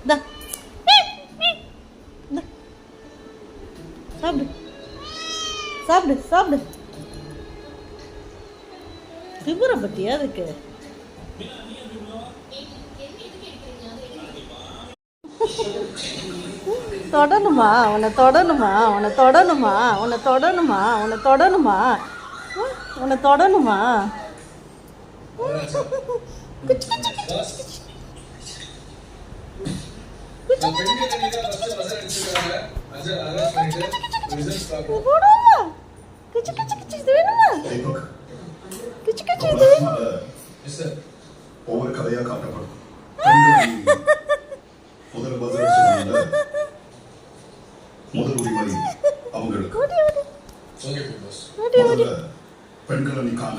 இந்தா இந்தா. சாப்பிடு சாப்பிடு சாப்பிடு. திபுரை பத்தியா அதுக்கு? தொடணுமா உன்னை தொடணுமா உன்னை தொடணுமா உன்னை தொடணுமா உன்னை தொடணுமா உன்னை தொடணுமா? ஒவ்வொரு கதையா காட்டப்படும். முதல் முதல் உரிமை அவங்களுக்கு. பெண்கள் அணிக்கான